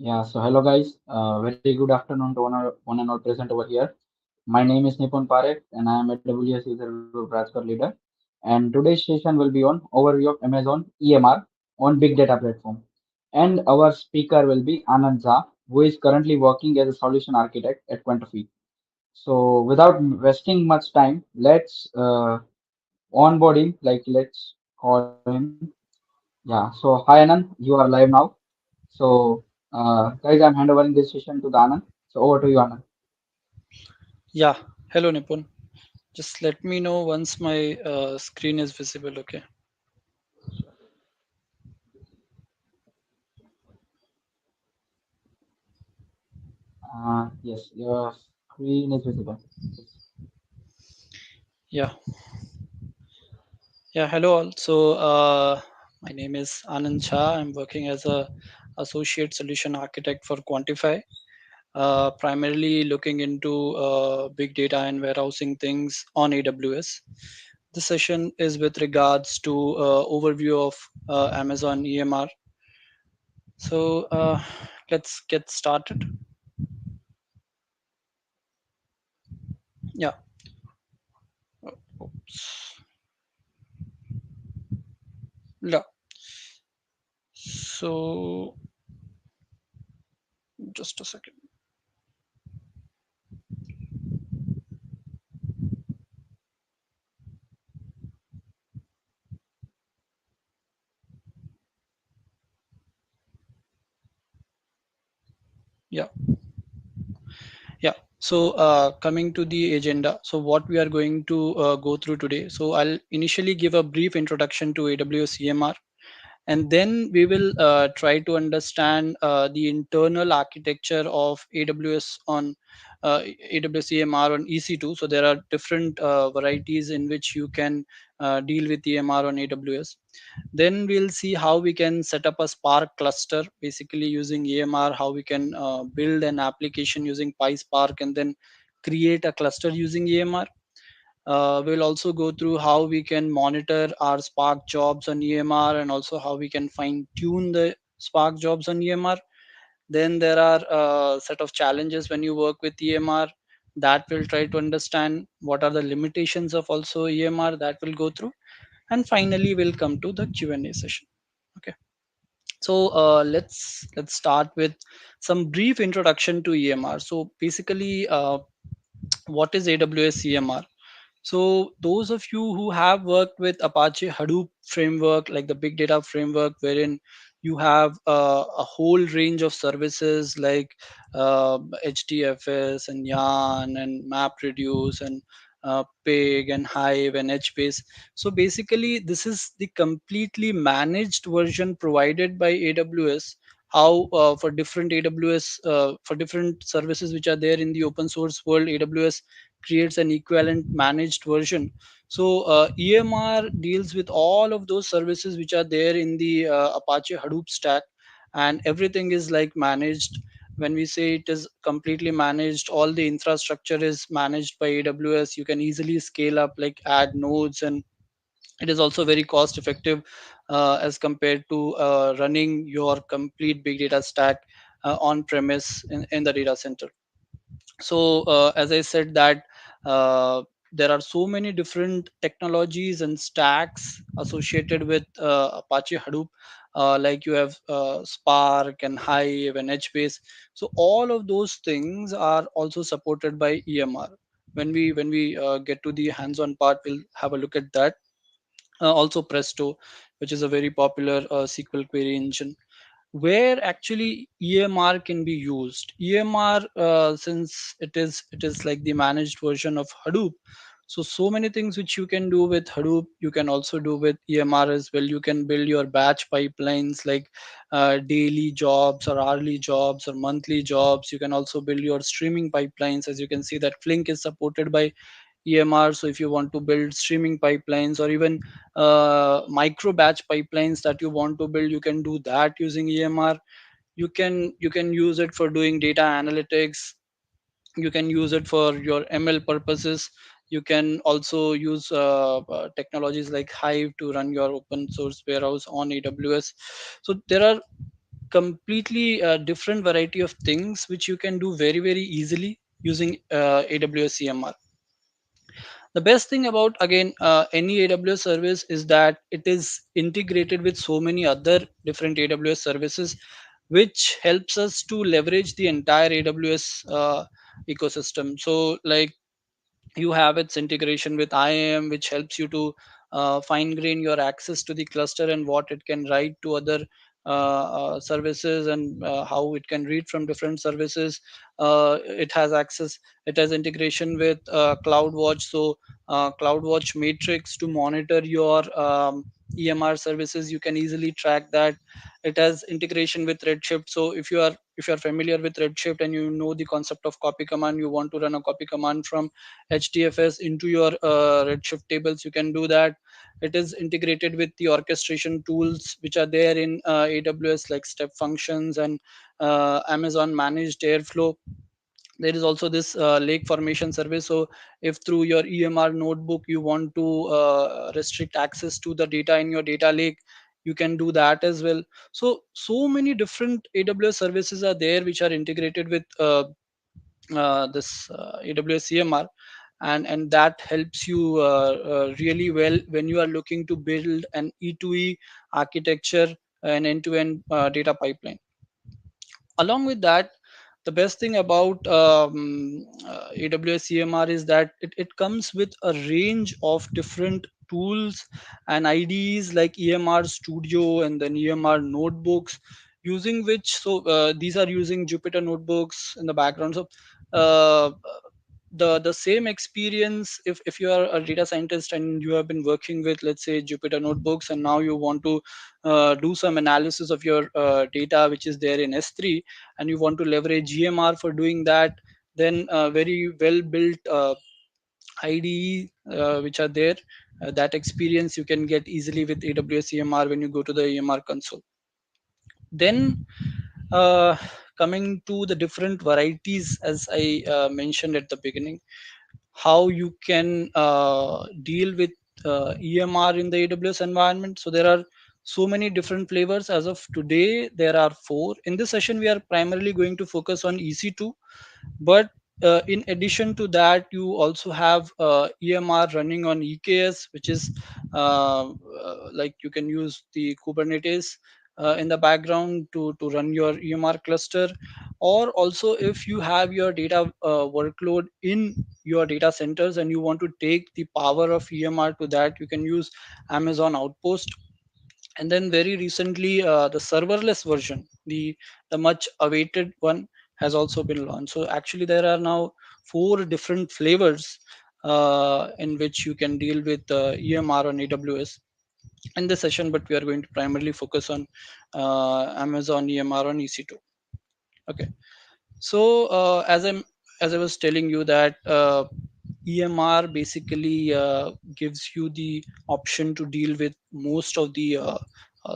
Yeah, so hello guys. Very good afternoon to one and all present over here. My name is Nipun Parekh and I am AWS User Group Rajkot leader. And today's session will be on overview of Amazon EMR on big data platform. And our speaker will be Anand Jha, who is currently working as a solution architect at Quantify. So without wasting much time, let's onboard him. Let's call him. Yeah. So hi Anand, you are live now. So, guys, I'm handovering this session to the Anand. So, over to you, Anand. Yeah, hello Nipun. Just let me know once my screen is visible, okay? Yes, your screen is visible. Yes. Yeah, yeah, hello all. My name is Anand Shah. I'm working as a associate solution architect for Quantify, primarily looking into big data and warehousing things on AWS. This session is with regards to overview of Amazon EMR. So let's get started. Yeah. Oops. Yeah. So just a second. Yeah, yeah. So coming to the agenda, so what we are going to go through today. So I'll initially give a brief introduction to AWS EMR, and then we will try to understand the internal architecture of AWS on AWS EMR on EC2. So there are different varieties in which you can deal with EMR on AWS. Then we'll see how we can set up a Spark cluster, basically using EMR, how we can build an application using PySpark and then create a cluster using EMR. We'll also go through how we can monitor our Spark jobs on EMR and also how we can fine tune the Spark jobs on EMR. Then there are a set of challenges when you work with EMR that will try to understand what are the limitations of also EMR that will go through. And finally, we'll come to the Q&A session. Okay. So let's start with some brief introduction to EMR. So basically, what is AWS EMR? So those of you who have worked with Apache Hadoop framework, like the big data framework, wherein you have a whole range of services like HDFS and Yarn and MapReduce and Pig and Hive and HBase. So basically, this is the completely managed version provided by AWS. How for different AWS for different services which are there in the open source world, AWS creates an equivalent managed version. So EMR deals with all of those services which are there in the Apache Hadoop stack, and everything is like managed. When we say it is completely managed, all the infrastructure is managed by AWS. You can easily scale up, like add nodes, and it is also very cost effective as compared to running your complete big data stack on premise in the data center. So as I said that uh, there are so many different technologies and stacks associated with Apache Hadoop, like you have Spark and Hive and HBase. So all of those things are also supported by EMR. When we get to the hands-on part, we'll have a look at that. Also Presto, which is a very popular SQL query engine, where actually EMR can be used. EMR, since it is like the managed version of Hadoop, so many things which you can do with Hadoop, you can also do with EMR as well. You can build your batch pipelines like daily jobs or hourly jobs or monthly jobs. You can also build your streaming pipelines. As you can see that Flink is supported by EMR. So if you want to build streaming pipelines or even micro batch pipelines that you want to build, you can do that using EMR. You can use it for doing data analytics. You can use it for your ML purposes. You can also use technologies like Hive to run your open source warehouse on AWS. So there are completely different variety of things which you can do very very easily using AWS EMR. The best thing about again any AWS service is that it is integrated with so many other different AWS services, which helps us to leverage the entire AWS ecosystem. So like you have its integration with IAM, which helps you to fine grain your access to the cluster and what it can write to other services, and how it can read from different services. It has access, it has integration with CloudWatch. So CloudWatch Matrix to monitor your EMR services, you can easily track that. It has integration with Redshift. So if you are familiar with Redshift and you know the concept of copy command, you want to run a copy command from HDFS into your Redshift tables, you can do that. It is integrated with the orchestration tools which are there in AWS, like step functions and Amazon managed Airflow. There is also this lake formation service. So if through your EMR notebook you want to restrict access to the data in your data lake, you can do that as well. So many different AWS services are there which are integrated with this AWS EMR, and that helps you really well when you are looking to build an E2E architecture, an end-to-end data pipeline. Along with that, the best thing about AWS EMR is that it comes with a range of different tools and IDEs like EMR Studio and then EMR notebooks, using which, so these are using Jupyter notebooks in the background. So uh, the same experience, if you are a data scientist and you have been working with, let's say, Jupyter notebooks, and now you want to do some analysis of your data which is there in S3, and you want to leverage GMR for doing that, then very well built IDE which are there, that experience you can get easily with AWS EMR when you go to the EMR console. Then uh, coming to the different varieties, as I mentioned at the beginning, how you can deal with EMR in the AWS environment. So there are so many different flavors. As of today, there are four. In this session, we are primarily going to focus on EC2, but in addition to that, you also have EMR running on EKS, which is like you can use the Kubernetes in the background to run your EMR cluster. Or also, if you have your data workload in your data centers and you want to take the power of EMR to that, you can use Amazon Outpost. And then very recently, the serverless version, the much awaited one, has also been launched. So actually there are now four different flavors in which you can deal with EMR on AWS in this session, but we are going to primarily focus on Amazon EMR on EC2. Okay. So as I was telling you that EMR basically gives you the option to deal with most of the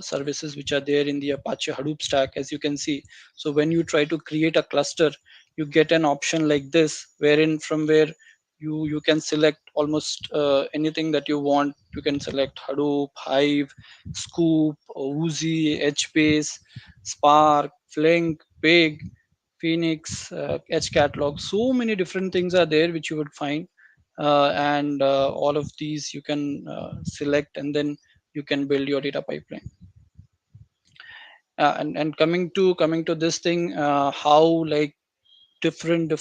services which are there in the Apache Hadoop stack, as you can see. So when you try to create a cluster, you get an option like this, wherein from where you can select almost anything that you want. You can select Hadoop, Hive, Scoop, Oozie, HBase, Spark, Flink, Pig, Phoenix, Edge Catalog. So many different things are there which you would find, and all of these you can select, and then you can build your data pipeline. And coming to this thing, how like different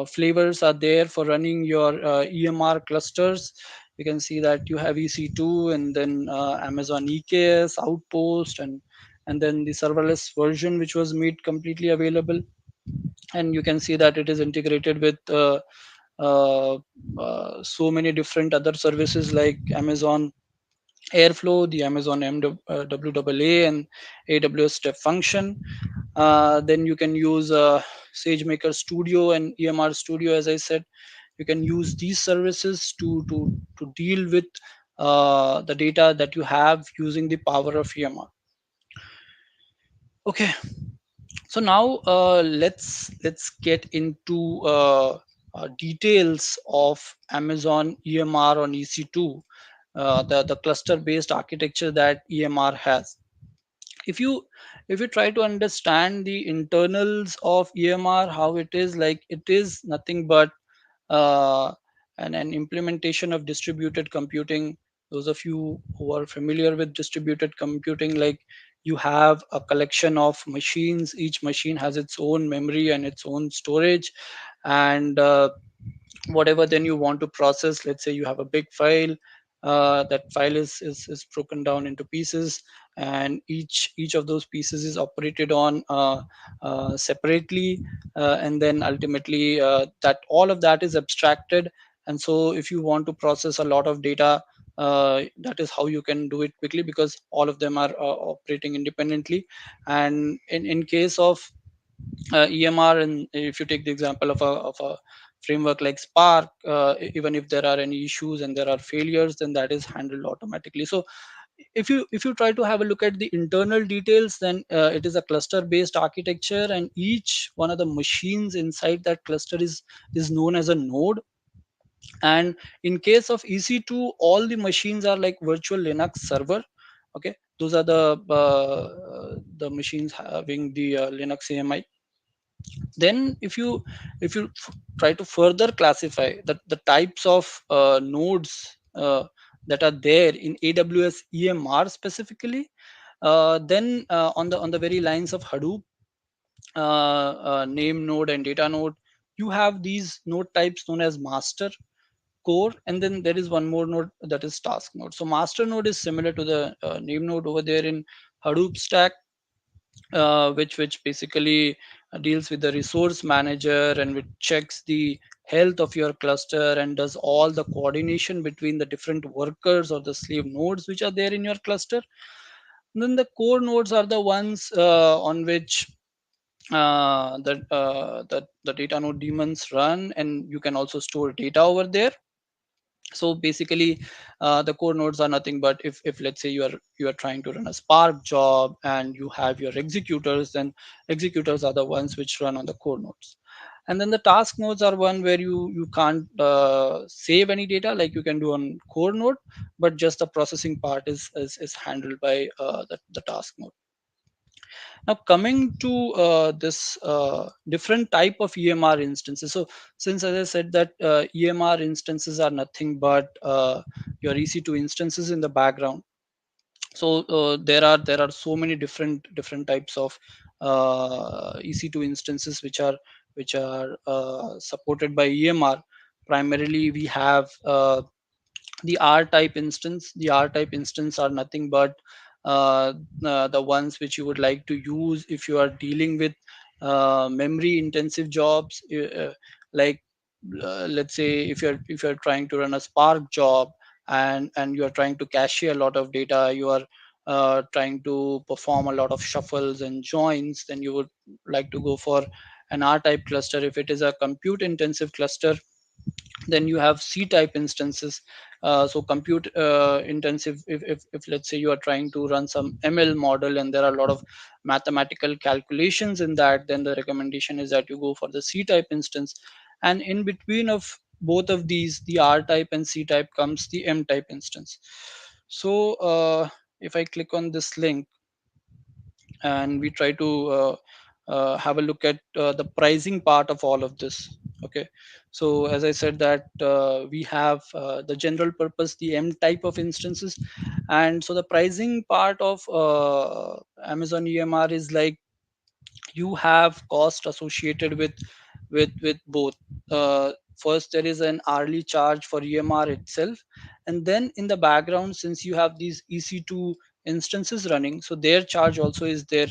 flavors are there for running your EMR clusters. You can see that you have EC2, and then Amazon EKS, Outpost, and then the serverless version which was made completely available. And you can see that it is integrated with uh, so many different other services like Amazon Airflow, the Amazon MWAA, and AWS Step Function. Then you can use SageMaker Studio and EMR Studio, as I said. You can use these services to deal with the data that you have using the power of EMR. Okay, so now let's get into details of Amazon EMR on EC2, the cluster based architecture that EMR has. if you if you try to understand the internals of EMR, how it is, like it is nothing but uh, an implementation of distributed computing. Those of you who are familiar with distributed computing, like you have a collection of machines. Each machine has its own memory and its own storage, and whatever then you want to process, let's say you have a big file, that file is broken down into pieces, and each of those pieces is operated on separately, and then ultimately that all of that is abstracted. And so if you want to process a lot of data, that is how you can do it quickly, because all of them are operating independently. And in case of EMR, and if you take the example of a framework like Spark, even if there are any issues and there are failures, then that is handled automatically. So if you try to have a look at the internal details, then it is a cluster based architecture, and each one of the machines inside that cluster is known as a node. And in case of EC2, all the machines are like virtual Linux server. Okay, those are the machines having the Linux AMI. Then if you try to further classify the types of nodes that are there in AWS EMR specifically, then on the very lines of Hadoop, name node and data node, you have these node types known as master, core, and then there is one more node, that is task node. So master node is similar to the name node over there in Hadoop stack, which basically deals with the resource manager, and which checks the health of your cluster and does all the coordination between the different workers or the slave nodes which are there in your cluster. And then the core nodes are the ones on which the data node daemons run, and you can also store data over there. So basically the core nodes are nothing but, if let's say you are trying to run a Spark job and you have your executors, then executors are the ones which run on the core nodes. And then the task nodes are one where you can't save any data like you can do on core node, but just the processing part is handled by the task node. Now coming to this different type of EMR instances. So since, as I said, that EMR instances are nothing but your EC2 instances in the background. So there are so many different types of EC2 instances which are supported by EMR. Primarily, we have the R type instance. The R type instance are nothing but the ones which you would like to use if you are dealing with memory intensive jobs, like let's say if you're trying to run a Spark job, and you are trying to cache a lot of data, you are trying to perform a lot of shuffles and joins, then you would like to go for an R type cluster. If it is a compute intensive cluster, then you have C type instances. So compute intensive, if let's say you are trying to run some ML model and there are a lot of mathematical calculations in that, then the recommendation is that you go for the C type instance. And in between of both of these, the R type and C type, comes the M type instance. So if I click on this link and we try to have a look at the pricing part of all of this. Okay, so as I said that we have the general purpose, the M type of instances. And so the pricing part of Amazon EMR is like, you have cost associated with both. First, there is an hourly charge for EMR itself, and then in the background, since you have these EC2 instances running, so their charge also is there,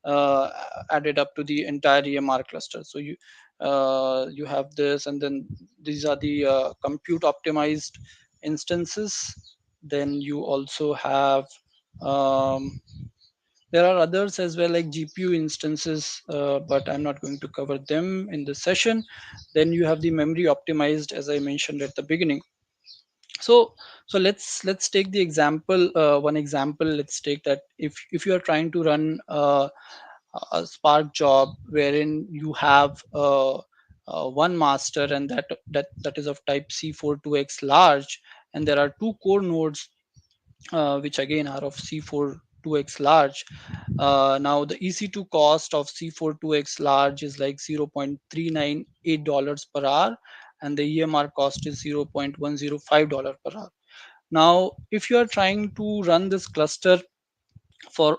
uh, added up to the entire EMR cluster. So you have this, and then these are the compute optimized instances. Then you also have um, there are others as well, like GPU instances, but I'm not going to cover them in this session. Then you have the memory optimized, as I mentioned at the beginning. So let's take the example, one example. Let's take that if you are trying to run a Spark job wherein you have one master, and that is of type C42X large, and there are two core nodes which again are of C4 2x large. Now the EC2 cost of C4 2x large is like $0.398 per hour, and the EMR cost is $0.105 per hour. Now, if you are trying to run this cluster for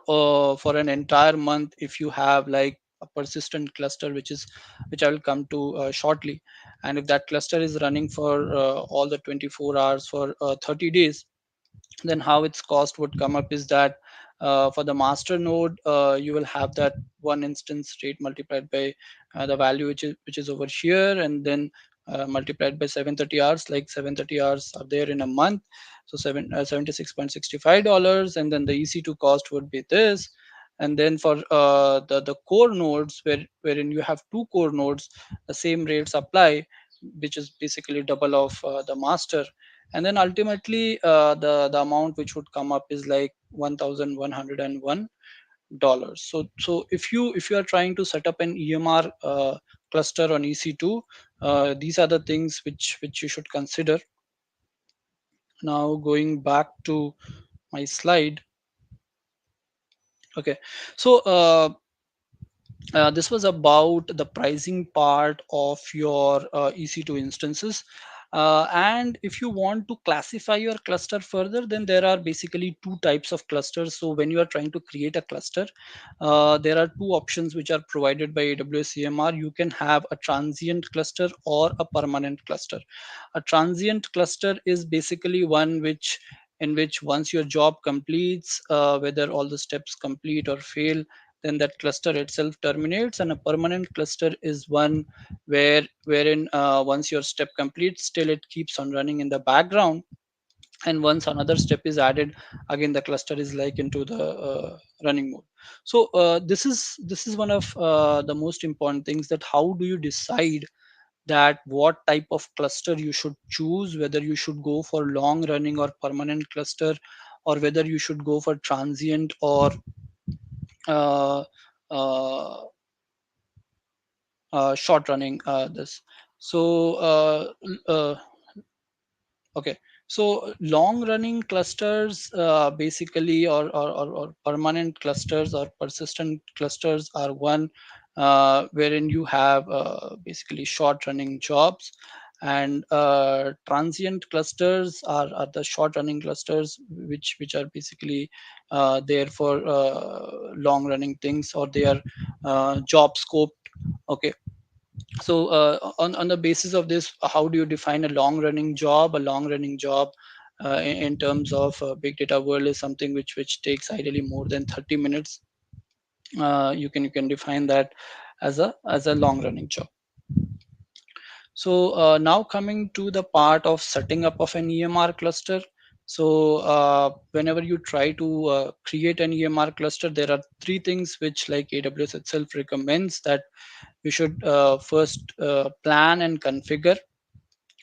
an entire month, if you have like a persistent cluster, which I will come to shortly, and if that cluster is running for all the 24 hours for 30 days, then how its cost would come up is that for the master node, you will have that one instance rate multiplied by the value which is over here, and then multiplied by 730 hours. Like 730 hours are there in a month, so $76.65, and then the EC2 cost would be this. And then for the core nodes, wherein you have two core nodes, the same rates apply, which is basically double of the master. And then ultimately the amount which would come up is like $1,101. So if you are trying to set up an EMR cluster on EC2, these are the things which you should consider. Now going back to my slide. Okay, so this was about the pricing part of your EC2 instances. And if you want to classify your cluster further, then there are basically two types of clusters. So when you are trying to create a cluster, there are two options which are provided by AWS EMR. You can have a transient cluster or a permanent cluster. A transient cluster is basically one in which once your job completes, whether all the steps complete or fail, then that cluster itself terminates. And a permanent cluster is one wherein once your step completes, still it keeps on running in the background, and once another step is added, again the cluster is like into the running mode. So this is one of the most important things, that how do you decide that what type of cluster you should choose, whether you should go for long running or permanent cluster, or whether you should go for transient or uh, uh, short running this. So okay, so long running clusters basically, or permanent clusters or persistent clusters are one wherein you have basically short running jobs, and transient clusters are the short running clusters which are basically there for long running things, or they are job scoped. Okay, so on the basis of this, how do you define a long running job? A long running job in terms of big data world is something which takes ideally more than 30 minutes. You can define that as a long running job. So now coming to the part of setting up of an EMR cluster. So whenever you try to create an EMR cluster, there are three things which like AWS itself recommends, that you should first plan and configure,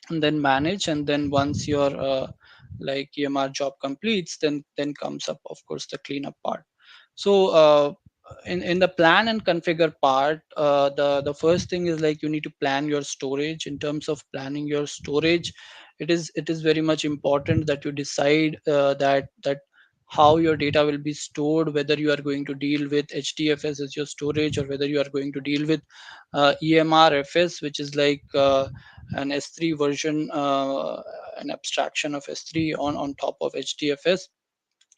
and then manage, and then once your like EMR job completes, then comes up, of course, the cleanup part. So in the plan and configure part, the first thing is like you need to plan your storage. In terms of planning your storage, it is very much important that you decide that how your data will be stored, whether you are going to deal with HDFS as your storage, or whether you are going to deal with EMRFS, which is like an S3 version, an abstraction of S3 on top of HDFS,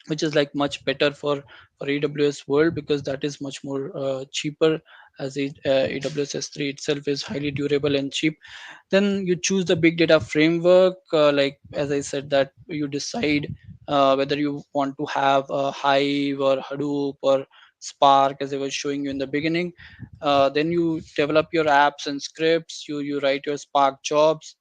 which is like much better for AWS world, because that is much more cheaper, as AWS S3 itself is highly durable and cheap. Then you choose the big data framework, like as I said, that you decide whether you want to have a Hive or Hadoop or Spark, as I was showing you in the beginning. Then you develop your apps and scripts, you write your Spark jobs,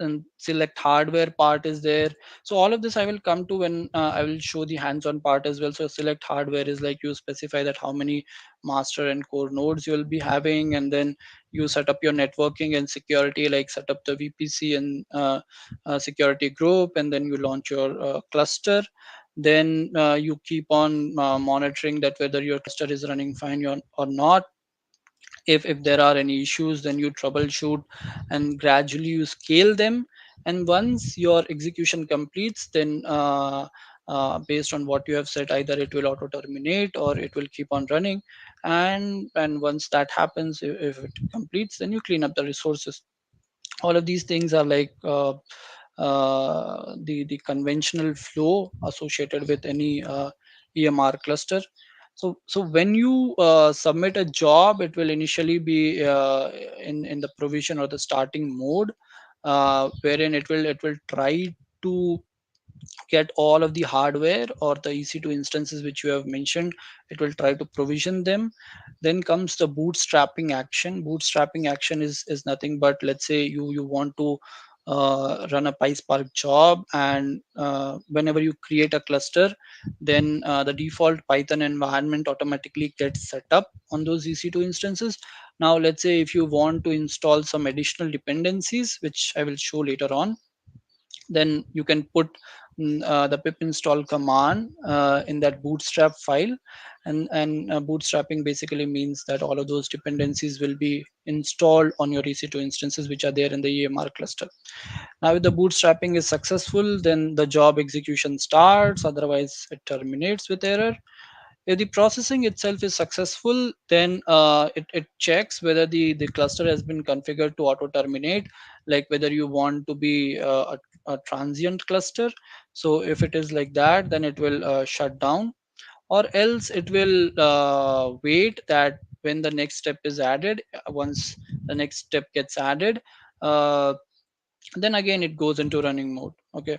and select hardware part is there. So all of this I will come to when I will show the hands-on part as well. So select hardware is like you specify that how many master and core nodes you will be having, and then you set up your networking and security, like set up the VPC and security group, and then you launch your cluster. Then you keep on monitoring that whether your cluster is running fine or not. If there are any issues, then you troubleshoot and gradually you scale them. And once your execution completes, then based on what you have said, either it will auto terminate or it will keep on running. And once that happens, if it completes, then you clean up the resources. All of these things are like the conventional flow associated with any EMR cluster. So when you submit a job, it will initially be in the provision or the starting mode, wherein it will try to get all of the hardware or the EC2 instances which you have mentioned. It will try to provision them. Then comes the bootstrapping action. Bootstrapping action is nothing but, let's say you want to run a PySpark job, and whenever you create a cluster, then the default Python environment automatically gets set up on those EC2 instances. Now let's say if you want to install some additional dependencies, which I will show later on, then you can put the pip install command in that bootstrap file. And bootstrapping basically means that all of those dependencies will be installed on your EC2 instances which are there in the EMR cluster. Now if the bootstrapping is successful, then the job execution starts, otherwise it terminates with error. If the processing itself is successful, then it checks whether the cluster has been configured to auto terminate, like whether you want to be a transient cluster. So if it is like that, then it will shut down, or else it will wait that when the next step is added. Once the next step gets added, uh, then again it goes into running mode. Okay.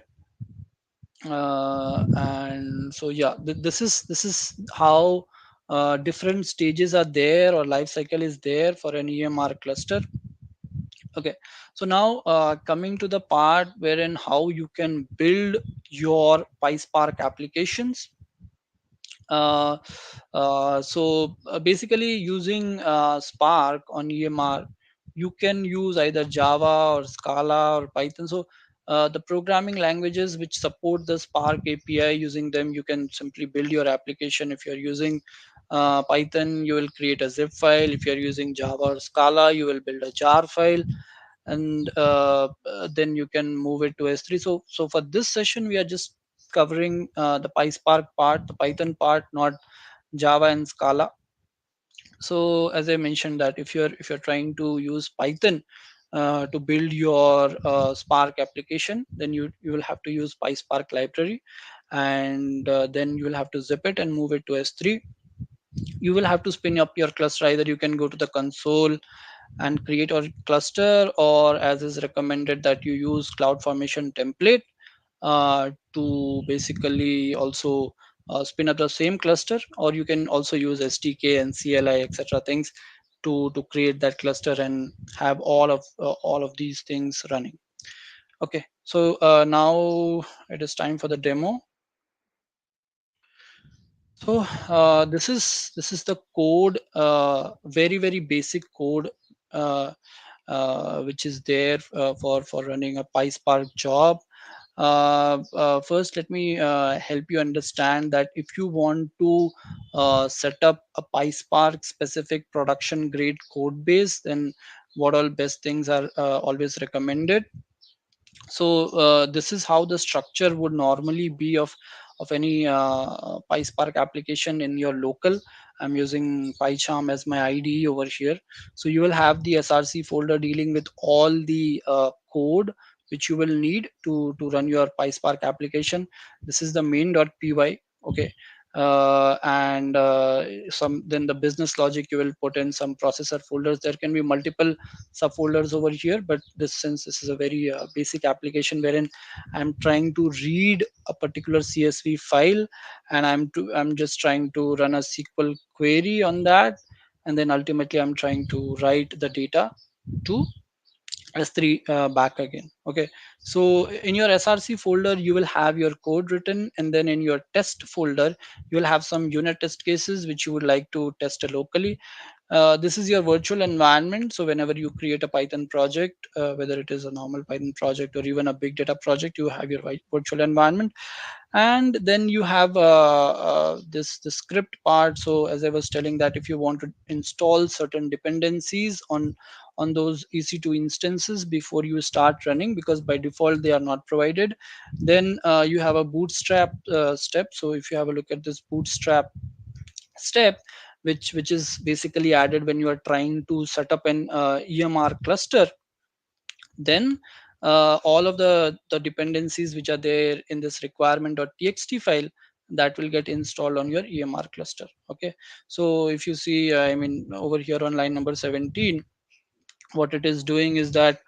And so yeah, this is how different stages are there, or life cycle is there for an EMR cluster. Okay. So now coming to the part wherein how you can build your PySpark applications. uh, Basically, using Spark on EMR, you can use either Java or Scala or Python. So the programming languages which support the Spark API, using them you can simply build your application. If you're using Python, you will create a zip file. If you're using Java or Scala, you will build a jar file, and then you can move it to S3. So for this session, we are just covering the PySpark part, the Python part, not Java and Scala. So as I mentioned, that if you're trying to use Python to build your Spark application, then you will have to use PySpark library, and then you will have to zip it and move it to S3. You will have to spin up your cluster. Either you can go to the console and create a cluster, or as is recommended that you use CloudFormation template to basically also spin up the same cluster, or you can also use SDK and CLI, etc. things to create that cluster and have all of these things running. Okay, so now it is time for the demo. So this is the code, very basic code, uh, which is there for running a PySpark job. First, let me help you understand that if you want to set up a PySpark specific production grade code base, then what all best things are always recommended. So this is how the structure would normally be of any PySpark application in your local. I'm using PyCharm as my IDE over here. So you will have the SRC folder dealing with all the code which you will need to run your PySpark application. This is the main.py. Okay. And some then the business logic, you will put in some processor folders. There can be multiple subfolders over here, but since this is a very basic application wherein I'm trying to read a particular CSV file, and I'm just trying to run a SQL query on that, and then ultimately I'm trying to write the data to S3 back again. Okay, so in your SRC folder you will have your code written, and then in your test folder you will have some unit test cases which you would like to test locally. This is your virtual environment. So whenever you create a Python project, whether it is a normal Python project or even a big data project, you have your virtual environment. And then you have this the script part. So as I was telling, that if you want to install certain dependencies on those EC2 instances before you start running, because by default they are not provided. Then you have a bootstrap step. So if you have a look at this bootstrap step, which is basically added when you are trying to set up an EMR cluster, then all of the dependencies which are there in this requirement.txt file, that will get installed on your EMR cluster. Okay, so if you see, I mean, over here on line number 17, what it is doing is that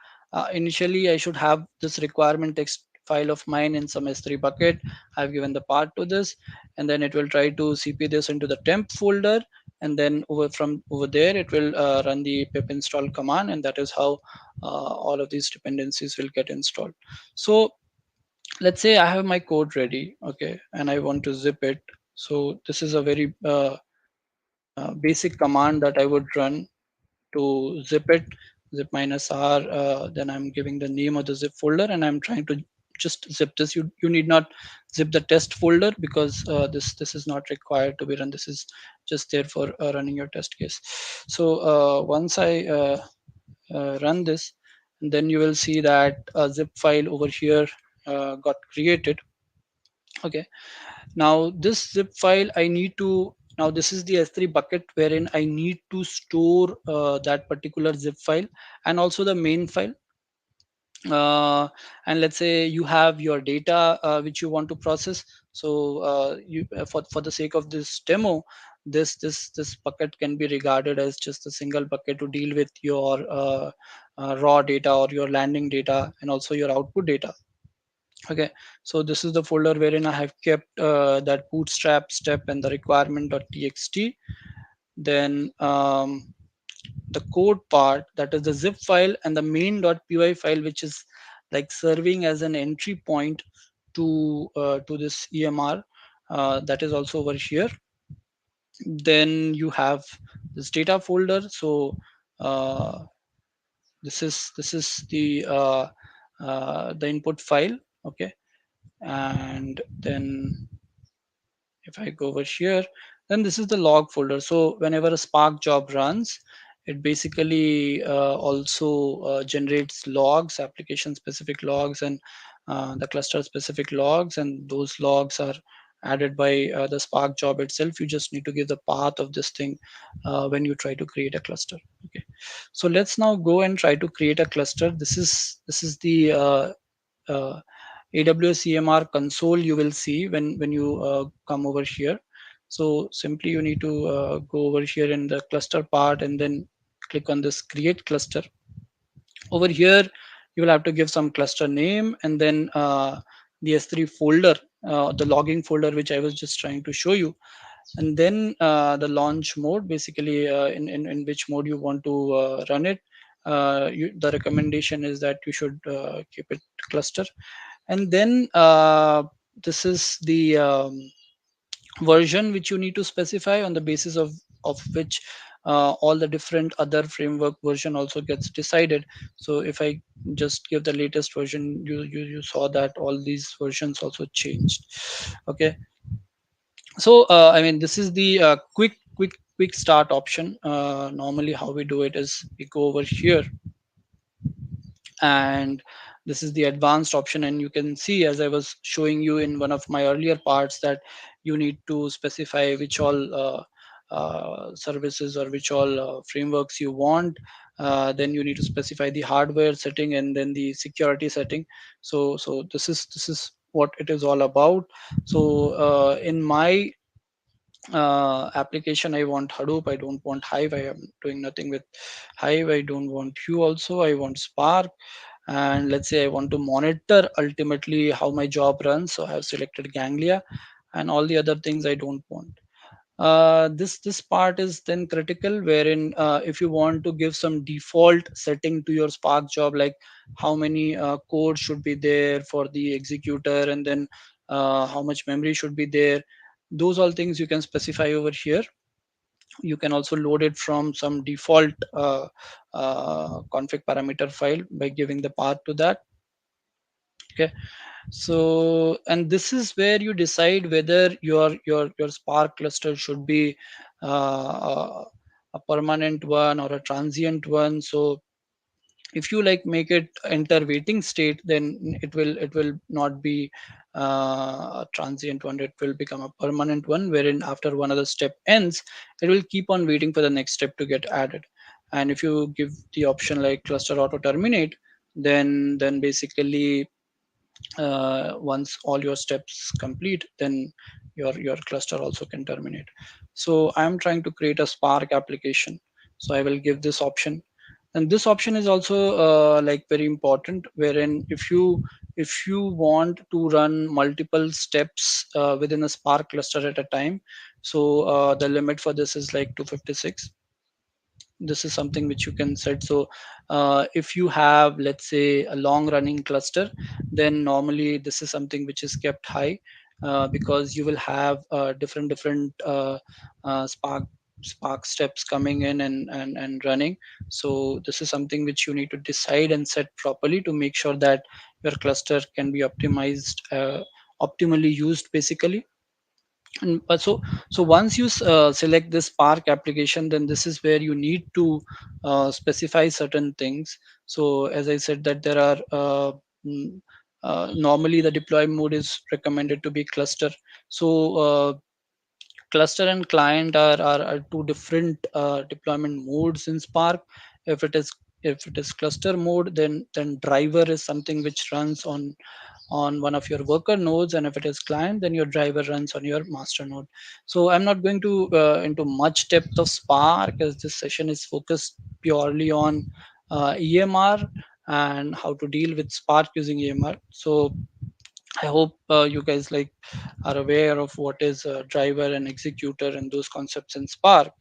initially I should have this requirement text file of mine in some S3 bucket. I've given the path to this, and then it will try to cp this into the temp folder, and then over there it will run the pip install command, and that is how all of these dependencies will get installed. So let's say I have my code ready, okay, and I want to zip it. So this is a very basic command that I would run to zip it. Zip minus r, then I'm giving the name of the zip folder, and I'm trying to just zip this. You need not zip the test folder, because this is not required to be run. This is just there for running your test case. So once I run this, and then you will see that a zip file over here got created. Okay, now this zip file I need to, now this is the S3 bucket wherein I need to store that particular zip file, and also the main file. And let's say you have your data which you want to process. So you for the sake of this demo, this bucket can be regarded as just a single bucket to deal with your raw data or your landing data and also your output data. Okay, so this is the folder wherein I have kept that bootstrap step and the requirement.txt. Then the code part, that is the zip file, and the main.py file, which is like serving as an entry point to this EMR, that is also over here. Then you have this data folder. So uh, this is the input file. Okay, and then if I go over here, then this is the log folder. So whenever a Spark job runs, it basically also generates logs, application specific logs, and the cluster specific logs, and those logs are added by the Spark job itself. You just need to give the path of this thing when you try to create a cluster. Okay, so let's now go and try to create a cluster. This is the uh, AWS EMR console you will see when you come over here. So simply you need to go over here in the cluster part, and then click on this create cluster. Over here you will have to give some cluster name, and then the S3 folder, the logging folder which I was just trying to show you, and then the launch mode, basically in which mode you want to run it. The recommendation is that you should keep it cluster. And then this is the version which you need to specify, on the basis of which all the different other framework version also gets decided. So if I just give the latest version, you saw that all these versions also changed. Okay, so I mean, this is the quick start option. Normally how we do it is we go over here, and this is the advanced option, and you can see, as I was showing you in one of my earlier parts, that you need to specify which all services or which all frameworks you want. Then you need to specify the hardware setting and then the security setting. So this is what it is all about. So in my application, I want Hadoop, I don't want Hive, I am doing nothing with Hive, I don't want Hue also, I want Spark. And let's say I want to monitor ultimately how my job runs, so I have selected Ganglia, and all the other things I don't want. This part is then critical, wherein if you want to give some default setting to your Spark job, like how many code should be there for the executor, and then how much memory should be there, those all things you can specify over here. You can also load it from some default config parameter file by giving the path to that. Okay, so and this is where you decide whether your Spark cluster should be a permanent one or a transient one. So If you like make it enter waiting state, then it will not be a transient one, it will become a permanent one, wherein after one other step ends, it will keep on waiting for the next step to get added. And if you give the option like cluster auto terminate, then basically once all your steps complete, then your cluster also can terminate. So I am trying to create a Spark application, so I will give this option. And this option is also like very important, wherein if you want to run multiple steps within a Spark cluster at a time, so the limit for this is like 256. This is something which you can set. So if you have, let's say, a long running cluster, then normally this is something which is kept high, because you will have different spark steps coming in and running. So this is something which you need to decide and set properly to make sure that your cluster can be optimized, optimally used basically. And so once you select this Spark application, then this is where you need to specify certain things. So as I said that there are mm, normally the deploy mode is recommended to be cluster. So cluster and client are two different deployment modes in Spark. If it is, if it is cluster mode, then driver is something which runs on one of your worker nodes, and if it is client, then your driver runs on your master node. So I'm not going to into much depth of Spark, as this session is focused purely on EMR and how to deal with Spark using EMR. So I hope you guys like are aware of what is a driver and executor and those concepts in Spark.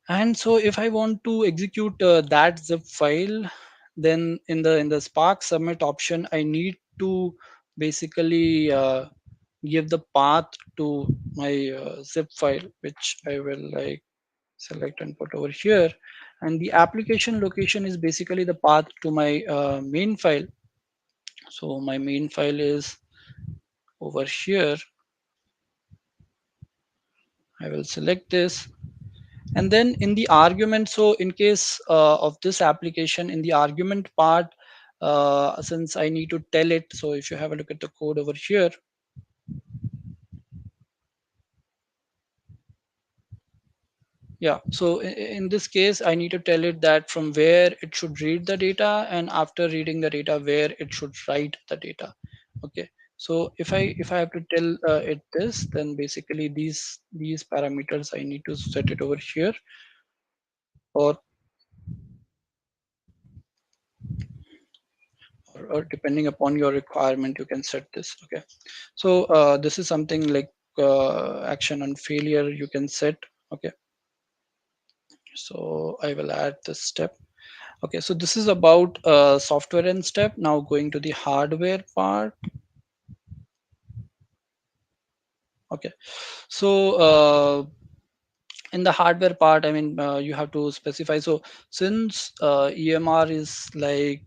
And so if I want to execute that zip file, then in the Spark submit option, I need to basically give the path to my zip file, which I will like select and put over here. And the application location is basically the path to my main file. So my main file is over here. I will select this. And then in the argument, so in case of this application, in the argument part, since I need to tell it, so if you have a look at the code over here, yeah, so in this case, I need to tell it that from where it should read the data, and after reading the data, where it should write the data. Okay. So if I have to tell it this, then basically these parameters I need to set it over here, or or depending upon your requirement, you can set this. Okay. So this is something like action on failure you can set. Okay. So I will add this step. Okay, so this is about software and step. Now going to the hardware part. Okay, so in the hardware part, I mean, you have to specify. So since EMR is like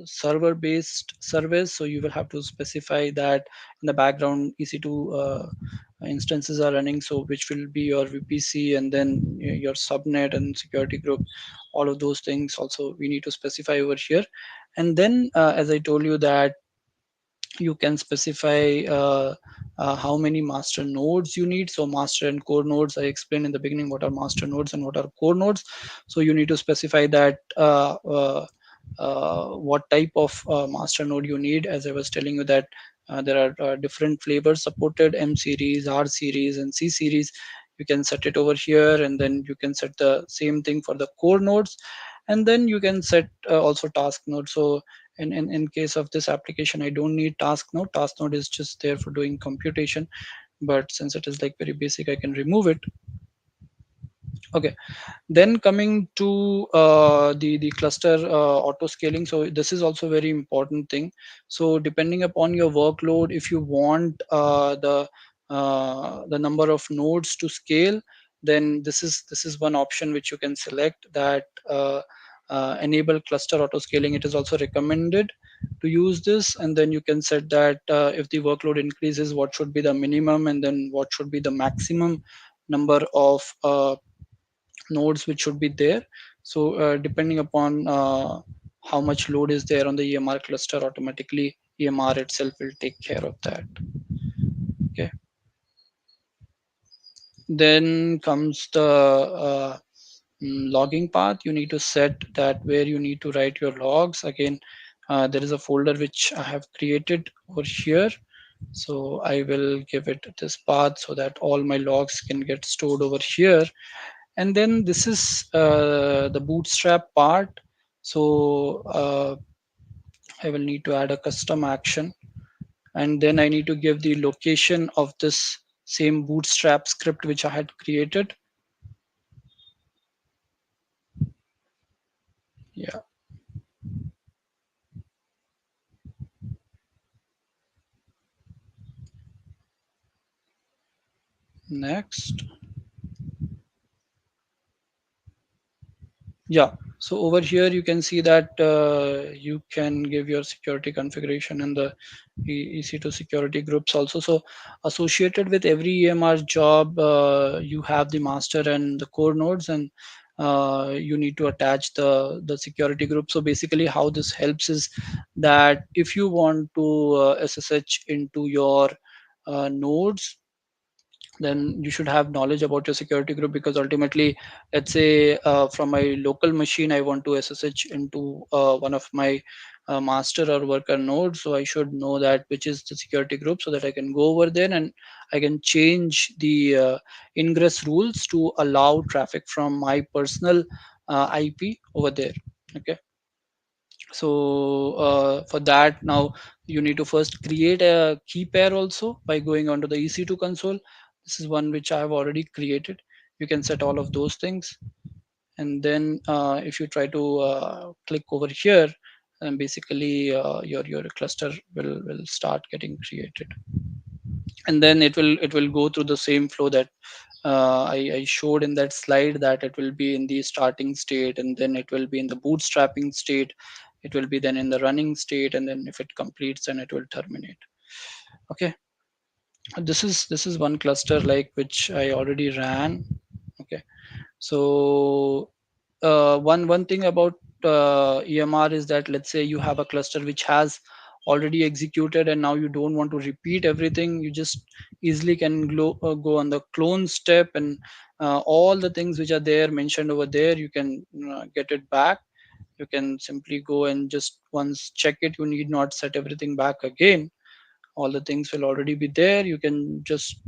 server based service, so you will have to specify that in the background EC2 instances are running, so which will be your VPC, and then your subnet and security group, all of those things also we need to specify over here. And then as I told you that you can specify how many master nodes you need. So master and core nodes, I explained in the beginning what are master nodes and what are core nodes. So you need to specify that what type of master node you need. As I was telling you that there are different flavors supported: M series, R series, and C series. You can set it over here, and then you can set the same thing for the core nodes, and then you can set also task node. So in case of this application, I don't need task node. Task node is just there for doing computation, but since it is like very basic, I can remove it. Okay, then coming to the cluster auto scaling. So this is also very important thing. So depending upon your workload, if you want the number of nodes to scale, then this is one option which you can select, that enable cluster auto scaling. It is also recommended to use this, and then you can set that if the workload increases, what should be the minimum, and then what should be the maximum number of nodes which should be there. So depending upon how much load is there on the EMR cluster, automatically EMR itself will take care of that. Okay. Then comes the logging path. You need to set that where you need to write your logs. Again, there is a folder which I have created over here. So I will give it this path so that all my logs can get stored over here. And then this is the bootstrap part. So I will need to add a custom action, and then I need to give the location of this same bootstrap script which I had created. Yeah, next. Yeah, so over here you can see that you can give your security configuration in the EC2 security groups also. So associated with every EMR job, you have the master and the core nodes, and you need to attach the security group. So basically, how this helps is that if you want to SSH into your nodes, then you should have knowledge about your security group, because ultimately, let's say from my local machine I want to SSH into one of my master or worker nodes, so I should know that which is the security group, so that I can go over there and I can change the ingress rules to allow traffic from my personal IP over there. Okay. So for that, now you need to first create a key pair also by going onto the EC2 console. This is one which I have already created. You can set all of those things, and then if you try to click over here, and basically your cluster will start getting created, and then it will go through the same flow that I showed in that slide, that it will be in the starting state, and then it will be in the bootstrapping state, it will be then in the running state, and then if it completes, then it will terminate. Okay. This is one cluster like which I already ran. Okay. So one thing about EMR is that, let's say you have a cluster which has already executed, and now you don't want to repeat everything. You just easily can go on the clone step, and all the things which are there mentioned over there, you can get it back. You can simply go and just once check it. You need not set everything back again. All the things will already be there. You can just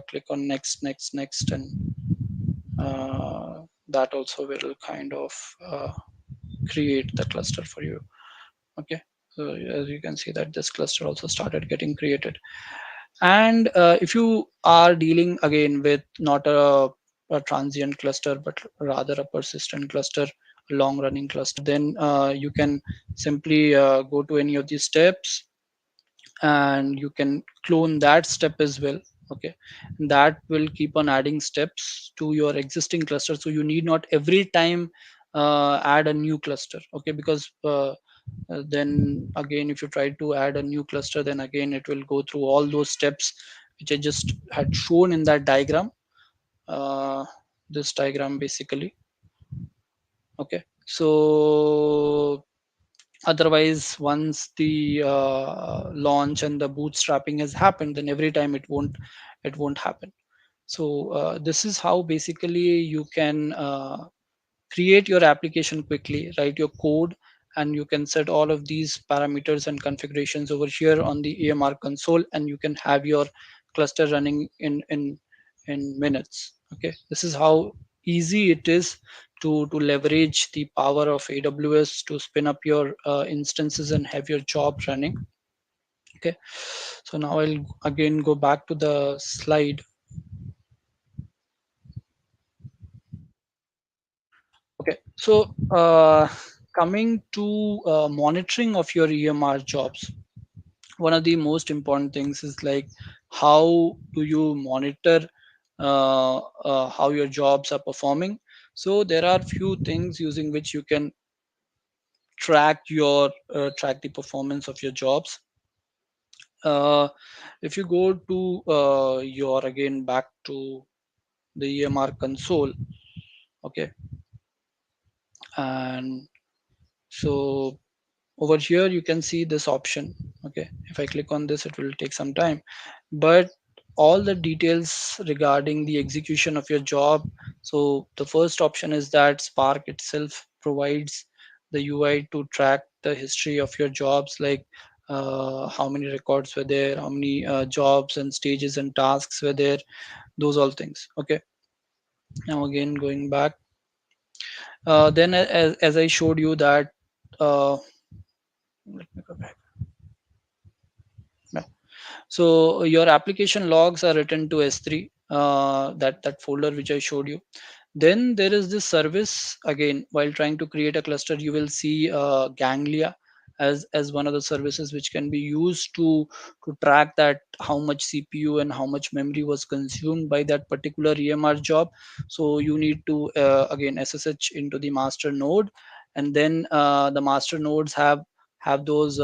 click on next, next, next, and uh, that also will kind of uh, create the cluster for you. Okay. So as you can see that this cluster also started getting created. And if you are dealing again with not a transient cluster, but rather a persistent cluster, a long running cluster, then you can simply go to any of these steps, and you can clone that step as well. Okay. And that will keep on adding steps to your existing cluster, so you need not every time add a new cluster. Okay. Because then again, if you try to add a new cluster, then again it will go through all those steps which I just had shown in that diagram. uh, this diagram basically. Okay. So otherwise, once the launch and the bootstrapping has happened, then every time it won't happen. So this is how basically you can create your application quickly, write your code, and you can set all of these parameters and configurations over here on the EMR console, and you can have your cluster running in minutes. Okay. This is how easy it is to leverage the power of AWS to spin up your instances and have your job running. Okay. So now I'll again go back to the slide. Okay. So coming to monitoring of your EMR jobs, one of the most important things is like, how do you monitor how your jobs are performing? So there are few things using which you can track the performance of your jobs. uh, if you go to your again, back to the EMR console. Okay. And so over here you can see this option. Okay, if I click on this, it will take some time, but all the details regarding the execution of your job. So the first option is that Spark itself provides the UI to track the history of your jobs, like how many records were there, how many jobs and stages and tasks were there, those all things. Okay, now again going back, then as I showed you that, let me go back. So your application logs are written to S3, that folder which I showed you. Then there is this service. Again, while trying to create a cluster, you will see Ganglia as one of the services which can be used to track that how much CPU and how much memory was consumed by that particular EMR job. So you need to again SSH into the master node, and then the master nodes have those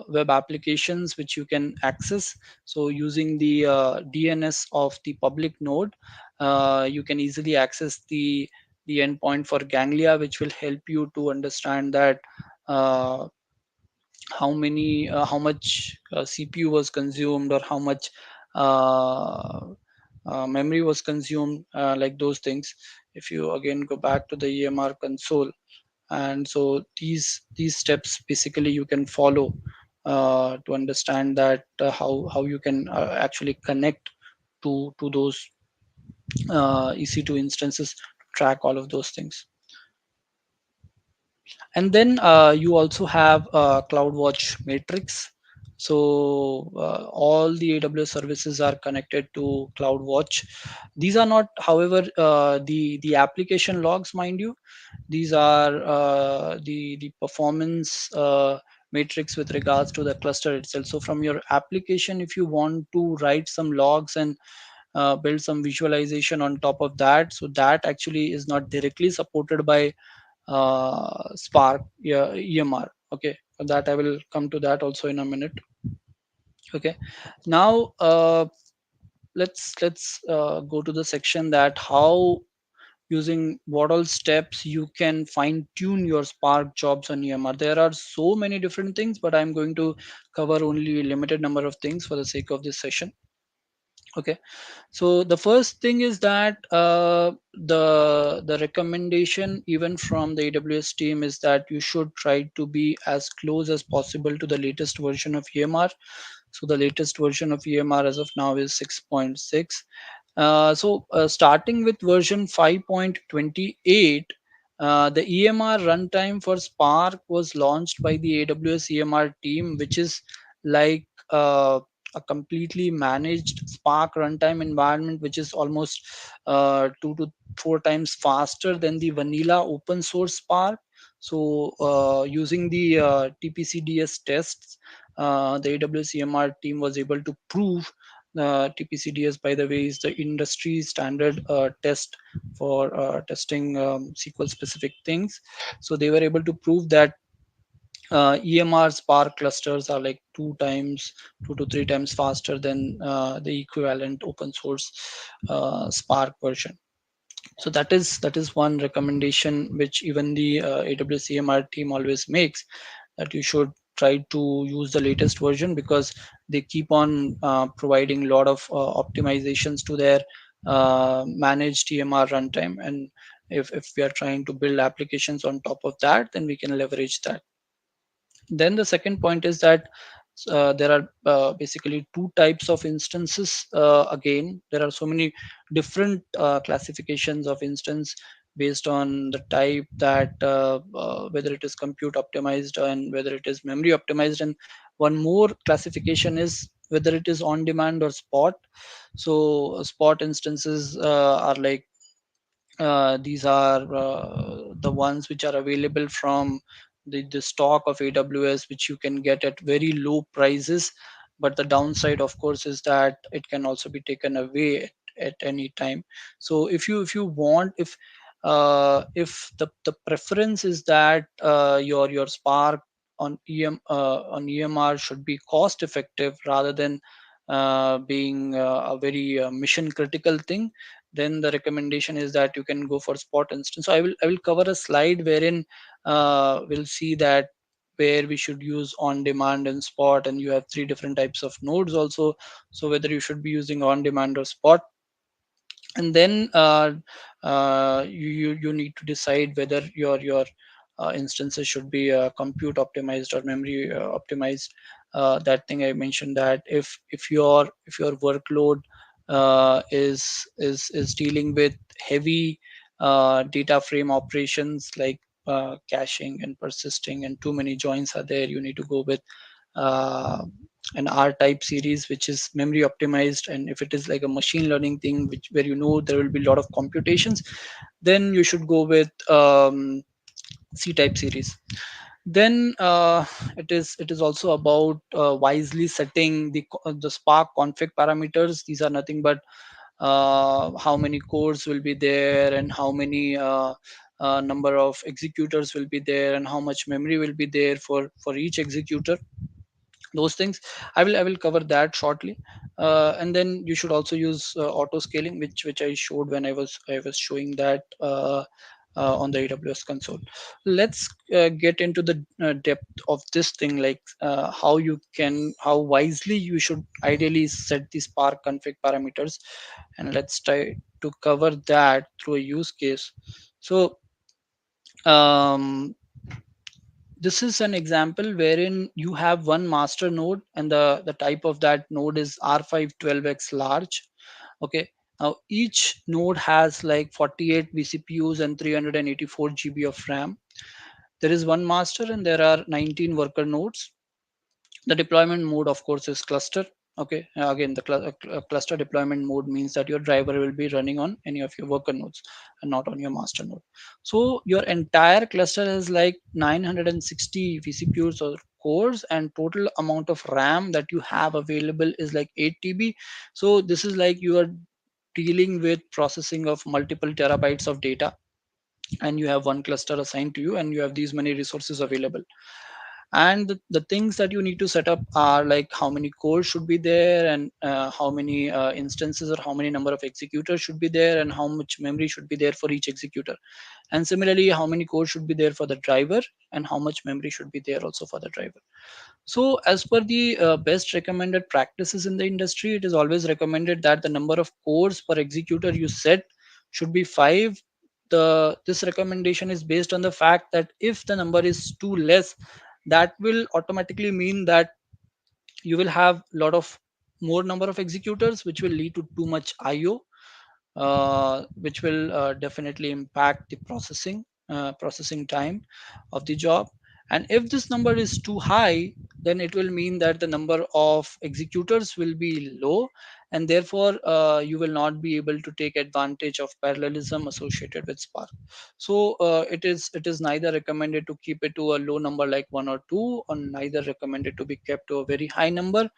web applications which you can access. So using the DNS of the public node, you can easily access the endpoint for Ganglia, which will help you to understand that uh, how much CPU was consumed, or how much uh, memory was consumed, like those things. If you again go back to the EMR console, and so these steps basically you can follow to understand that how you can actually connect to those EC2 instances to track all of those things. And then you also have CloudWatch matrix. So all the AWS services are connected to CloudWatch. These are not, however, the application logs, mind you. These are the performance matrix with regards to the cluster itself. So from your application, if you want to write some logs and build some visualization on top of that, so that actually is not directly supported by Spark, yeah, EMR. Okay, for that I will come to that also in a minute. Okay, now let's go to the section that how, using what all steps you can fine tune your Spark jobs on EMR. There are so many different things, but I'm going to cover only a limited number of things for the sake of this session. Okay, so the first thing is that the recommendation even from the AWS team is that you should try to be as close as possible to the latest version of EMR. So the latest version of EMR as of now is 6.6. Starting with version 5.28, the EMR runtime for Spark was launched by the AWS EMR team, which is like a completely managed Spark runtime environment, which is almost 2 to 4 times faster than the vanilla open source Spark. So using the TPCDS tests, the AWS EMR team was able to prove TPCDS, by the way, is the industry standard test for testing SQL specific things. So they were able to prove that EMR Spark clusters are like 2 to 3 times faster than the equivalent open source Spark version. So that is one recommendation which even the AWS EMR team always makes, that you should try to use the latest version, because they keep on providing a lot of optimizations to their managed EMR runtime. And if we are trying to build applications on top of that, then we can leverage that. Then the second point is that there are basically two types of instances. Again, there are so many different classifications of instance based on the type, that whether it is compute optimized and whether it is memory optimized. And one more classification is whether it is on demand or spot. So spot instances are like these are the ones which are available from the stock of AWS, which you can get at very low prices. But the downside, of course, is that it can also be taken away at any time. So if you want, if the preference is that your Spark on EMR should be cost effective rather than being a very mission critical thing, then the recommendation is that you can go for spot instance. So I will cover a slide wherein we'll see that where we should use on demand and spot, and you have three different types of nodes also. So whether you should be using on demand or spot, and then you need to decide whether your instances should be compute optimized or memory optimized. That thing I mentioned, that if your workload is dealing with heavy data frame operations like caching and persisting, and too many joins are there, you need to go with uh, an R type series which is memory optimized. And if it is like a machine learning thing which where there will be a lot of computations, then you should go with C type series. Then it is also about wisely setting the Spark config parameters. These are nothing but how many cores will be there, and how many number of executors will be there, and how much memory will be there for each executor. Those things I will cover that shortly. And then you should also use auto scaling, which I showed when I was showing that on the AWS console. Let's get into the depth of this thing, like how wisely you should ideally set the Spark config parameters. And let's try to cover that through a use case. So um, this is an example wherein you have one master node, and the type of that node is R512X large. Okay. Now each node has like 48 vCPUs and 384 GB of RAM. There is one master and there are 19 worker nodes. The deployment mode, of course, is cluster. Okay. Again, the cluster deployment mode means that your driver will be running on any of your worker nodes and not on your master node. So your entire cluster is like 960 vCPUs or cores, and total amount of RAM that you have available is like 8 TB. So this is like you are dealing with processing of multiple terabytes of data, and you have one cluster assigned to you, and you have these many resources available. And the things that you need to set up are like how many cores should be there, and how many instances or how many number of executors should be there, and how much memory should be there for each executor. And similarly, how many cores should be there for the driver, and how much memory should be there also for the driver. So as per the best recommended practices in the industry, it is always recommended that the number of cores per executor you set should be 5. This recommendation is based on the fact that if the number is too less, that will automatically mean that you will have a lot of more number of executors, which will lead to too much IO, which will definitely impact the processing time of the job. And if this number is too high, then it will mean that the number of executors will be low, and therefore you will not be able to take advantage of parallelism associated with Spark. So it is neither recommended to keep it to a low number like 1 or 2, or neither recommended to be kept to a very high number,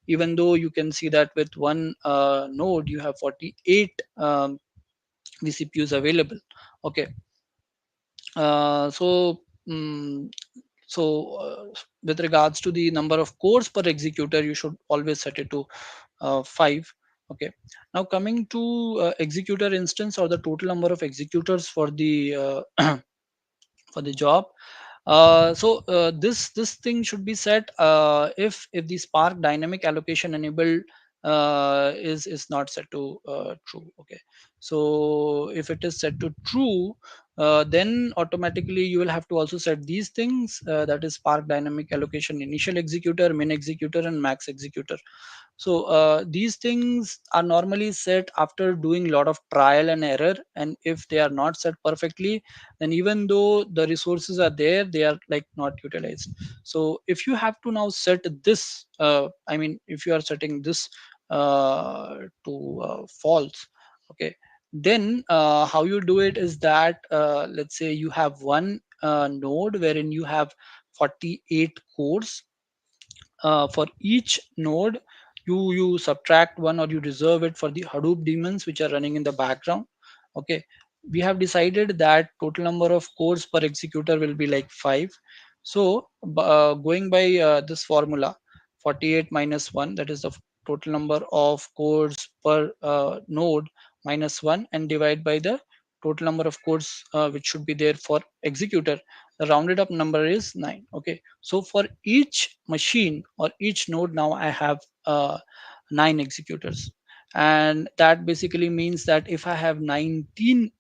even though you can see that with one node you have 48 vCPUs available. Okay. So mm so with regards to the number of cores per executor, you should always set it to 5. Okay. Now coming to executor instance, or the total number of executors for the job. This thing should be set if the Spark dynamic allocation enabled is not set to true. Okay. So if it is set to true, then automatically you will have to also set these things, that is Spark dynamic allocation initial executor, min executor, and max executor. So these things are normally set after doing a lot of trial and error, and if they are not set perfectly, then even though the resources are there, they are like not utilized. So if you have to now set this, if you are setting this to false, okay, then how you do it is that let's say you have one node wherein you have 48 cores. For each node, you subtract one, or you reserve it for the Hadoop daemons which are running in the background. Okay. We have decided that total number of cores per executor will be like 5. So going by this formula, 48 minus 1, that is the total number of cores per node minus 1 and divide by the total number of cores which should be there for executor. The rounded up number is 9. Okay, so for each machine or each node, now I have 9 executors, and that basically means that if I have 19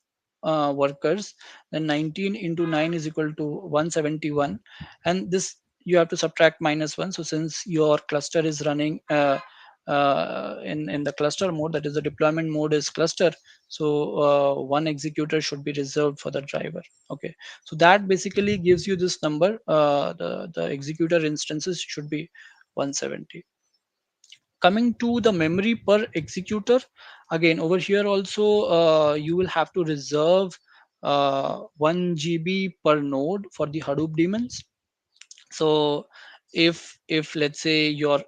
workers, then 19 into 9 is equal to 171, and this you have to subtract minus 1. So since your cluster is running in the cluster mode, that is the deployment mode is cluster, so one executor should be reserved for the driver. Okay, so that basically gives you this number. The executor instances should be 170. Coming to the memory per executor, again over here also you will have to reserve 1 GB per node for the Hadoop daemons. So if let's say your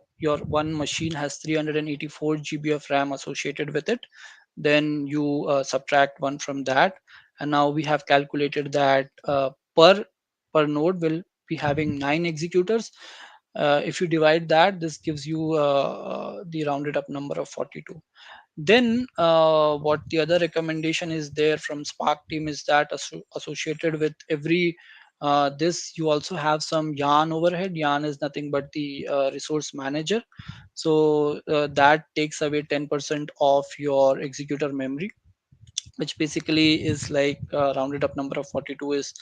one machine has 384 GB of RAM associated with it, then you subtract one from that, and now we have calculated that per node will be having 9 executors. If you divide that, this gives you the rounded up number of 42. Then what the other recommendation is there from Spark team is that associated with every this, you also have some yarn overhead. Yarn is nothing but the resource manager. So that takes away 10% of your executor memory, which basically is like rounded up number of 42 is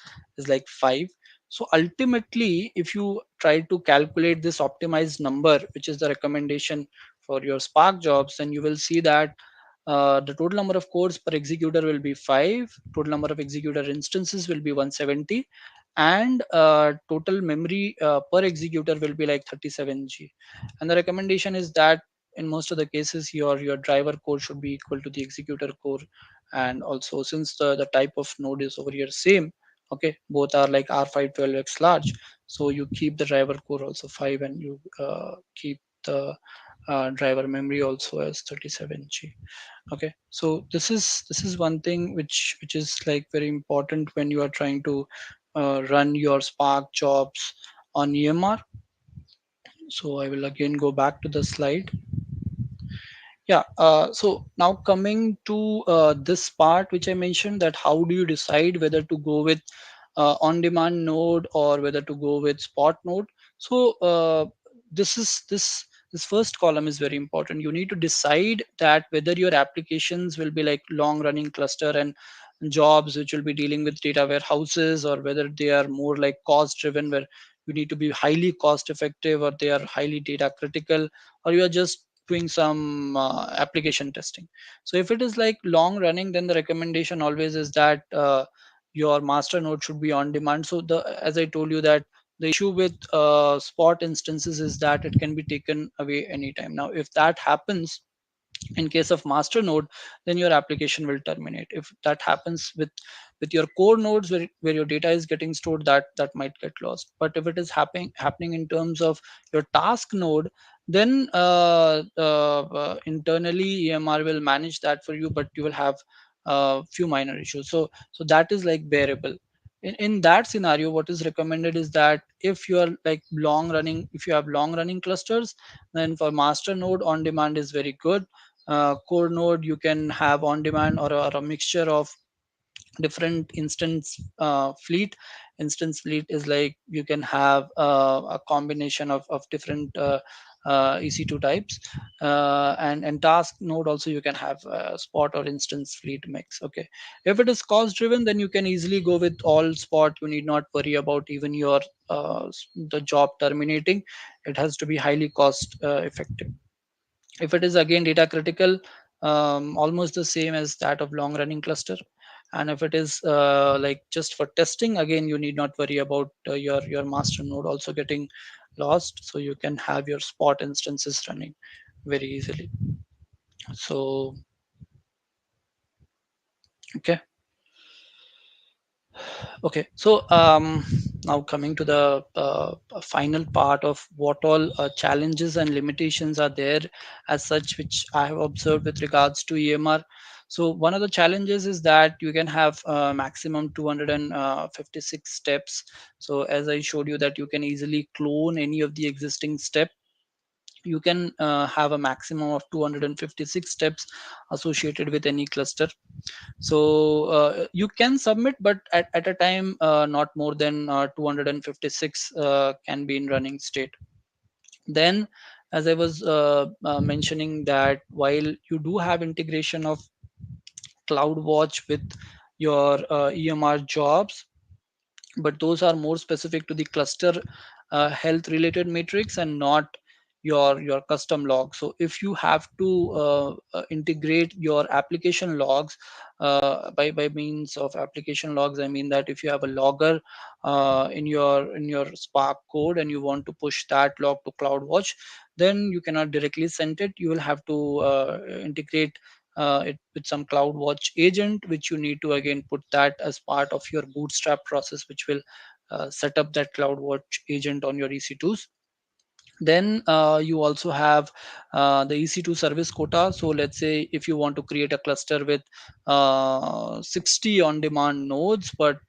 like 5. So ultimately, if you try to calculate this optimized number, which is the recommendation for your Spark jobs, then you will see that the total number of cores per executor will be 5, total number of executor instances will be 170, and total memory per executor will be like 37 G. And the recommendation is that in most of the cases, your driver core should be equal to the executor core. And also, since the type of node is over here same, okay, both are like R512X large, so you keep the driver core also 5, and you keep the driver memory also as 37 G. Okay, so this is one thing which is like very important when you are trying to run your Spark jobs on EMR. So I will again go back to the slide. Yeah, so now coming to this part which I mentioned, that how do you decide whether to go with on-demand node or whether to go with spot node. So this first column is very important. You need to decide that whether your applications will be like long-running cluster and jobs which will be dealing with data warehouses, or whether they are more like cost-driven, where you need to be highly cost-effective, or they are highly data critical, or you are just doing some application testing. So if it is like long running, then the recommendation always is that your master node should be on demand. So the as I told you, that the issue with spot instances is that it can be taken away anytime. Now if that happens in case of master node, then your application will terminate. If that happens with your core nodes, where your data is getting stored, that might get lost. But if it is happening in terms of your task node, then internally EMR will manage that for you, but you will have few minor issues. So that is like bearable. In that scenario, what is recommended is that if you are like long running, if you have long running clusters, then for master node, on demand is very good. Core node, you can have on demand, or a mixture of different instance fleet. Instance fleet is like you can have a combination of different EC2 types, and task node also you can have spot or instance fleet mix. Okay, if it is cost driven, then you can easily go with all spot. You need not worry about even your the job terminating. It has to be highly cost effective. If it is again data critical, almost the same as that of long running cluster. And if it is like just for testing, again you need not worry about your master node also getting lost, so you can have your spot instances running very easily. So okay. Okay, so now coming to the final part of what all challenges and limitations are there as such, which I have observed with regards to EMR. So one of the challenges is that you can have maximum 256 steps. So as I showed you, that you can easily clone any of the existing step. you can have a maximum of 256 steps associated with any cluster. So you can submit, but at a time not more than 256 can be in running state. Then, as I was mentioning, that while you do have integration of CloudWatch with your EMR jobs, but those are more specific to the cluster health related metrics and not your custom logs. So if you have to integrate your application logs by means of application logs, I mean that if you have a logger in your Spark code and you want to push that log to CloudWatch, then you cannot directly send it. You will have to integrate it with some CloudWatch agent, which you need to again put that as part of your bootstrap process, which will set up that CloudWatch agent on your EC2s. Then you also have the EC2 service quota. So let's say if you want to create a cluster with 60 on-demand nodes, but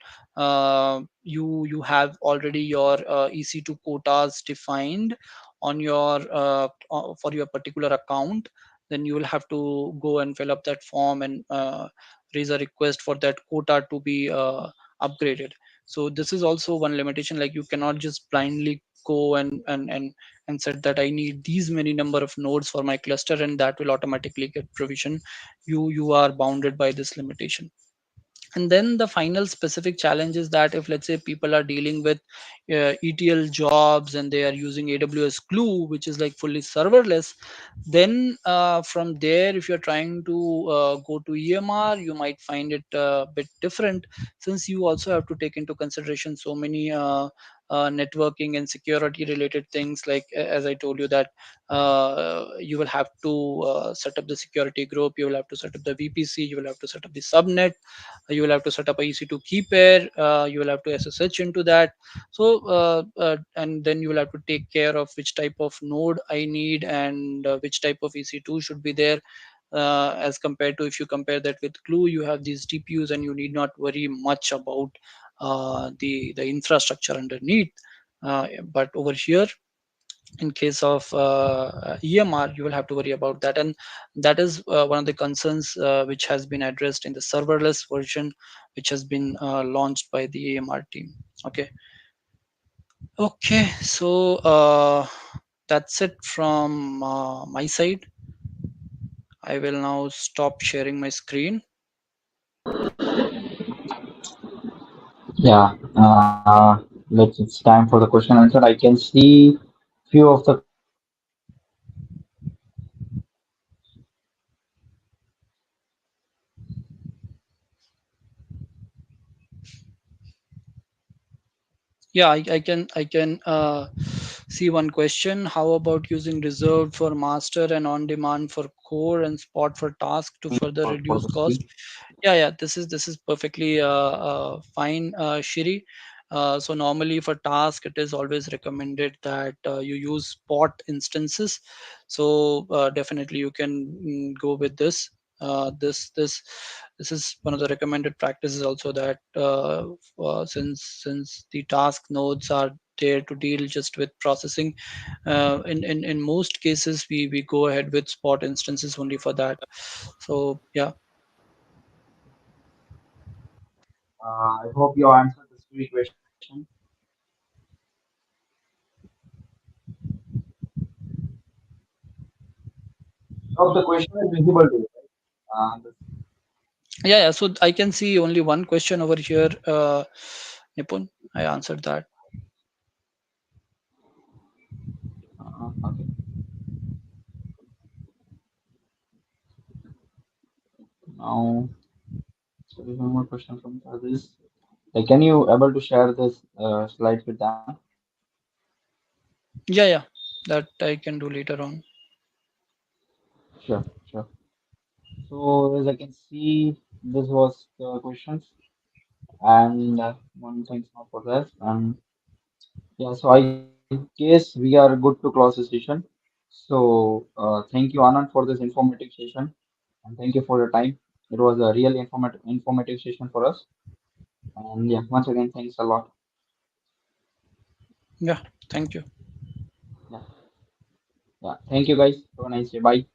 you have already your EC2 quotas defined on your for your particular account, then you will have to go and fill up that form and raise a request for that quota to be upgraded. So this is also one limitation, like you cannot just blindly go and said that I need these many number of nodes for my cluster and that will automatically get provision. You are bounded by this limitation. And then the final specific challenge is that if let's say people are dealing with ETL jobs and they are using AWS Glue, which is like fully serverless, then from there, if you're trying to go to EMR, you might find it a bit different, since you also have to take into consideration so many networking and security related things, like as I told you that you will have to set up the security group, you will have to set up the VPC, you will have to set up the subnet, you will have to set up a EC2 key pair, you will have to SSH into that. So and then you will have to take care of which type of node I need and which type of EC2 should be there, as compared to if you compare that with Glue, you have these TPUs and you need not worry much about the infrastructure underneath. But over here, in case of EMR, you will have to worry about that, and that is one of the concerns which has been addressed in the serverless version, which has been launched by the EMR team. Okay, okay, so that's it from my side. I will now stop sharing my screen. Yeah, it's time for the question and answer. I can see few of the questions are there. Yeah, I can see one question. How about using reserved for master and on demand for core and spot for task to further For reduce the cost? speed. Yeah, this is perfectly fine, Shiri. So normally for task, it is always recommended that you use spot instances. So definitely you can go with this. This is one of the recommended practices also, that since the task nodes are there to deal just with processing, in most cases we go ahead with spot instances only for that. So yeah. I hope you answered this three question. Hope the question is visible to you, right? Yeah, so I can see only one question over here, Nipun. I answered that. Okay. Now, so there's one more question from others. Like, can you able to share this slides with them? Yeah, that I can do later on. Sure, sure. So as I can see, this was the questions, and one thanks now for that. And yeah, so I guess we are good to close the session. So thank you, Anand, for this informative session, and thank you for your time. It was a real informative session for us. And yeah, once again, thanks a lot. Yeah, thank you. Yeah. Yeah. Thank you guys. Have a nice day. Bye.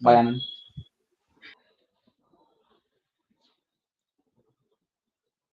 Bye, Bye. Anand.